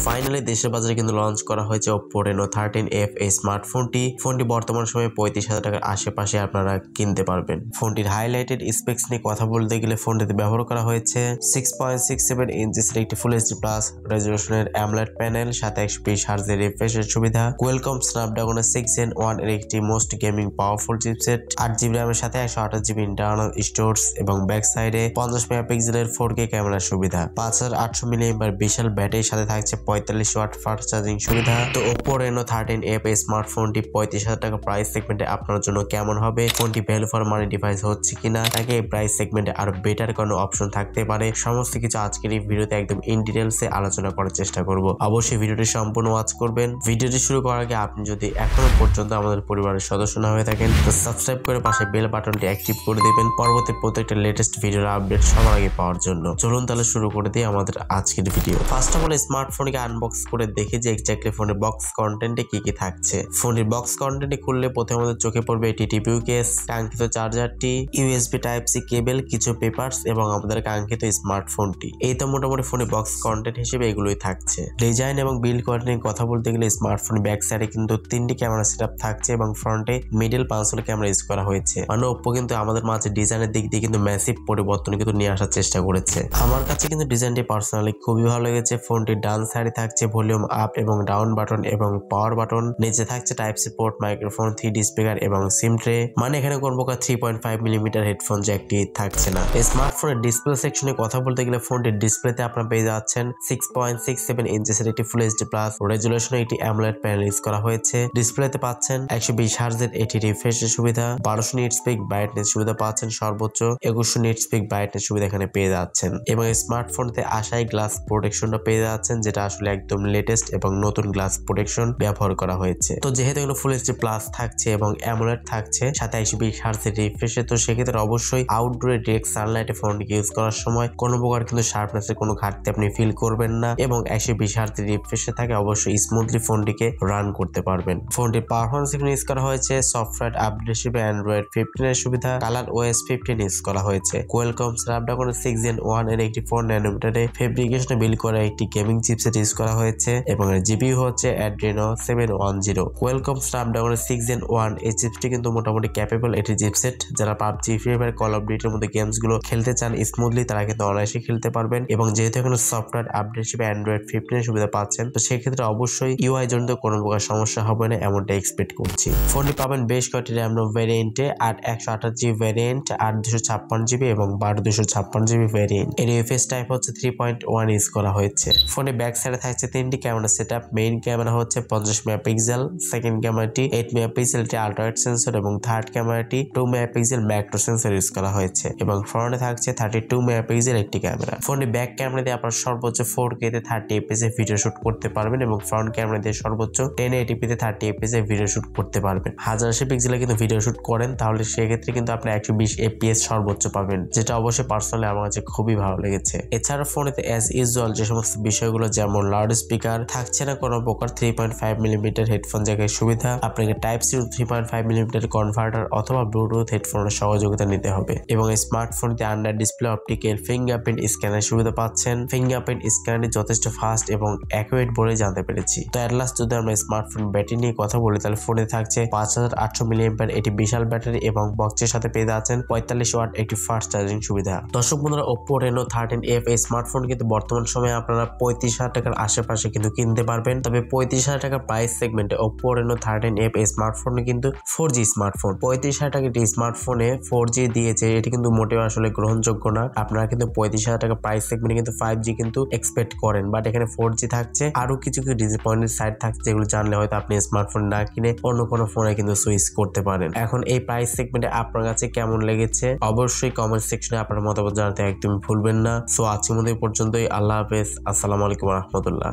Finally দেশের বাজারে কিন্তু লঞ্চ করা হয়েছে Oppo Reno 13F এই স্মার্টফোনটি। ফোনটি বর্তমান সময়ে 35,000 টাকার আশেপাশে আপনারা কিনতে পারবেন। ফোনটির হাইলাইটেড স্পেক্স নিয়ে কথা বলতে গেলে ফোনটিতে ব্যবহার করা হয়েছে 6.67 ইঞ্চিসের একটি ফুল এইচডি প্লাস রেজলিউশনের অ্যামোলেড প্যানেল, সাথে 120 হার্জের রিফ্রেশের সুবিধা, কোয়ালকম স্ন্যাপড্রাগনের 6 Gen 1 এর একটি most gaming powerful chipset, 8GB র্যামের সাথে 128GB ইন্টারনাল স্টোরেজ এবং ব্যাক সাইডে 50 মেগাপিক্সেলের 4K ক্যামেরার সুবিধা, 5800 mAh বিশাল ব্যাটারির সাথে থাকছে 45 ওয়াট ফাস্ট চার্জিং সুবিধা। তো Oppo Reno 13F এই স্মার্টফোনটি 35,000 টাকা প্রাইস সেগমেন্টে আপনার জন্য কেমন হবে, ফোনটি ভ্যালু ফর মানি ডিভাইস হচ্ছে কিনা, নাকি এই প্রাইস সেগমেন্টে আরো বেটার কোনো অপশন থাকতে পারে, সমস্ত কিছু আজকের এই ভিডিওতে একদম ইন ডিটেইলসে আলোচনা করার চেষ্টা করব। অবশ্যই ভিডিওটি সম্পূর্ণ ওয়াচ করবেন। ভিডিওটি শুরু করার আগে আপনি যদি এখনো পর্যন্ত আমাদের পরিবারের সদস্য না হয়ে থাকেন তো সাবস্ক্রাইব করে পাশে বেল বাটনটি অ্যাক্টিভ করে দিবেন পরবর্তী প্রত্যেকটা লেটেস্ট ভিডিওর আপডেট সবার আগে পাওয়ার জন্য। চলুন তাহলে শুরু করে দিই আমাদের আজকের ভিডিও। ফার্স্ট অফ অল স্মার্টফোনকে আনবক্স করে দেখি যে এক্স্যাক্টলি ফোনের বক্স কন্টেন্টে কি কি থাকছে। ফোনের বক্স কন্টেন্টে খুললে প্রথমে আমাদের চোখে পড়বে এটি টিপিউ কেস, কাঙ্ক্ষিত চার্জারটি, ইউএসবি টাইপ সি কেবল, কিছু পেপারস এবং আমাদের কাঙ্ক্ষিত স্মার্টফোনটি। এই তো মোটামুটি ফোনে বক্স কন্টেন্ট হিসেবে এগুলোই থাকছে। ডিজাইন এবং বিল্ড কোয়ালিটি নিয়ে কথা বলতে গেলে স্মার্টফোন ব্যাক সাইডে কিন্তু 3টি ক্যামেরা সেটআপ থাকছে এবং ফ্রন্টে মিডল পাঁচল ক্যামেরা ইউজ করা হয়েছে। মানে Oppo কিন্তু আমাদের মাঝে ডিজাইনের দিক দিয়ে কিন্তু ম্যাসিভ পরিবর্তন কিন্তু নিয়ে আসার চেষ্টা করেছে। আমার কাছে কিন্তু ডিজাইনটি পার্সোনালি খুবই ভালো লেগেছে। ফোনটির ডান সাইডে থাকছে ভলিউম আপ এবং ডাউন বাটন এবং পাওয়ার বাটন, নিচে থাকছে type C port, microphone, 3D speaker এবং সিম ট্রে। মানে এখানে কোন প্রকার 3.5 মিলিমিটার হেডফোন জ্যাকটি থাকছে না। স্মার্টফোনের ডিসপ্লে সেকশনে কথা বলতে গেলে ফোনটির ডিসপ্লেতে আপনারা পেয়ে যাচ্ছেন 6.67 ইঞ্চিসের একটি ফুল এইচডি প্লাস রেজলিউশনের একটি অ্যামোলেড প্যানেল ইউজ করা হয়েছে। ডিসপ্লেতে পাচ্ছেন 120 হার্জের এটি রিফ্রেশের সুবিধা, 1200 নিট স্পিক ব্রাইটনেস সুবিধা পাচ্ছেন, সর্বোচ্চ 2100 নিট স্পিক ব্রাইটনেস সুবিধা এখানে পেয়ে যাচ্ছেন এবং স্মার্টফোনতে আসাই গ্লাস প্রোটেকশনটা পেয়ে যাচ্ছেন, যেটা আসলে একদম লেটেস্ট এবং নতুন গ্লাস প্রোটেকশন ব্যবহার করা হয়েছে। তো যেহেতু এগুলো ফুল এইচডি প্লাস থাকছে এবং অ্যামোলেড থাকছে, সাথে 120 হার্জের রিফ্রেশে, তো সেক্ষেত্রে অবশ্যই আউটডোরে ডিরেক্ট সানলাইটে ফোনটিকে ইউজ করার সময় কোনো প্রকার কিন্তু শার্পনেসের কোনো ঘাটতি আপনি ফিল করবেন না এবং 120 হার্জের রিফ্রেশে থাকে অবশ্যই স্মুথলি ফোনটিকে রান করতে পারবেন। ফোনটির পারফরমেন্স এখানে ইউজ করা হয়েছে সফটওয়্যার আপডেট হিসেবে Android 15 এর সুবিধা, কালার OS 15 ইউজ করা হয়েছে, কোয়ালকম স্ন্যাপড্রাগনের 6 Gen 1 এর একটি 4 ন্যানোমিটারে ফেব্রিকেশনে বিল্ড করা একটি গেমিং চিপসেট ইউজ করা হয়েছে এবং এর জিপিইউ হচ্ছে Adreno 710। কোয়ালকম স্ন্যাপড্রাগনের 6 Gen 1 এই চিপসটি কিন্তু মোটামুটি ক্যাপেবল একটি চিপসেট। যারা PUBG, Free Fire, Call of Duty এর মতো গেমস গুলো খেলতে চান স্মুথলি, তারা কিন্তু অনায়াসে খেলতে পারবেন এবং যেহেতু এখানে সফটওয়্যার আপডেট হিসেবে Android 15 এর সুবিধা পাচ্ছেন, তো সেক্ষেত্রে অবশ্যই UI জনিত কোনো প্রকার সমস্যা হবে না এমনটা এক্সপেক্ট করছি। ফোনটি পাবেন বেশ কয়েকটি র্যাম ভ্যারিয়েন্টে, 128GB ভ্যারিয়েন্ট, 256GB এবং 256GB ভ্যারিয়েন্ট। এর ইউএফএস টাইপ হচ্ছে 3.1 ইউজ করা হয়েছে। ফোনে ব্যাক সাইডে থাকছে 3টি ক্যামেরা সেটআপ। মেইন ক্যামেরা হচ্ছে 50 মেগাপিক্সেল, সেকেন্ড ক্যামেরাটি 8 মেগাপিক্সেল আল্ট্রা ওয়াইড সেন্সর এবং থার্ড ক্যামেরাটি 2 মেগাপিক্সেল ম্যাক্রো সেন্সর ইউজ করা হয়েছে এবং ফ্রন্টে থাকছে 32 মেগাপিক্সেল একটি ক্যামেরা। ফোনটি ব্যাক ক্যামেরা দিয়ে আপনার সর্বোচ্চ 4K তে 30 fps এ ভিডিও শুট করতে পারবেন এবং ফ্রন্ট ক্যামেরা দিয়ে সর্বোচ্চ 1080p তে 30 fps এ ভিডিও শুট করতে পারবেন। 1080 পিক্সেলে কিন্তু ভিডিও শুট করেন তাহলে সেক্ষেত্রে কিন্তু আপনি 120 fps সর্বোচ্চ পাবেন, যেটা অবশ্যই পার্সোনালি আমার কাছে খুবই ভালো লেগেছে। এছাড়া ফোনেতে অ্যাজ ইউজুয়াল যে সমস্ত বিষয়গুলো যেমন লাউড স্পিকার থাকছে না, কোনো প্রকার 3.5 মিলিমিটার হেডফোন জ্যাকের সুবিধা, আপনাকে টাইপ সি 3.5 মিলিমিটার কনভার্টার অথবা ব্লুটুথ হেডফোনের সহযোগিতা নিতে হবে এবং স্মার্টফোনটি under display optical fingerprint scanner সুবিধা পাচ্ছেন। ফিঙ্গারপ্রিন্ট স্ক্যানারটি যথেষ্ট ফাস্ট এবং অ্যাকুরেট বলে জানতে পেরেছি। তো এট লাস্ট যদি আমরা স্মার্টফোন ব্যাটারি নিয়ে কথা বলি তাহলে ফোনে থাকছে 5800 mAh এটি বিশাল ব্যাটারি এবং বক্সের সাথে পেয়ে যাচ্ছেন 45 ওয়াট একটি ফাস্ট চার্জিং সুবিধা। দর্শক বন্ধুরা, Oppo Reno 13F এই স্মার্টফোন কিন্তু বর্তমান সময়ে আপনারা 35,000 টাকার আশেপাশে কিন্তু কিনতে পারবেন। তবে 35,000 টাকার প্রাইস সেগমেন্টে Oppo Reno 13F এই স্মার্টফোন কিন্তু 4G স্মার্টফোন। 35,000 টাকার একটি স্মার্টফোনে 4G দিয়েছে, এটি কিন্তু মোটেও আসলে গ্রহণযোগ্য না। আপনারা কিন্তু 35,000 টাকা প্রাইস সেগমেন্টে কিন্তু 5G কিন্তু এক্সপেক্ট করেন, বাট এখানে 4G থাকছে। আরো কিছু কিছু ডিসঅ্যাপয়েন্টেড সাইড থাকছে যেগুলো জানলে হয়তো আপনি স্মার্টফোন না কিনে অন্য কোনো ফোনে কিন্তু সুইচ করতে পারেন। এখন এই প্রাইস সেগমেন্টে আপনার কাছে কেমন লেগেছে অবশ্যই কমেন্ট সেকশনে আপনার মতামত জানাতে একদমই ভুলবেন না। সো আজকের মতো এই পর্যন্তই। আল্লাহ হাফেজ, আসসালামু আলাইকুম রহমতুল্লাহ।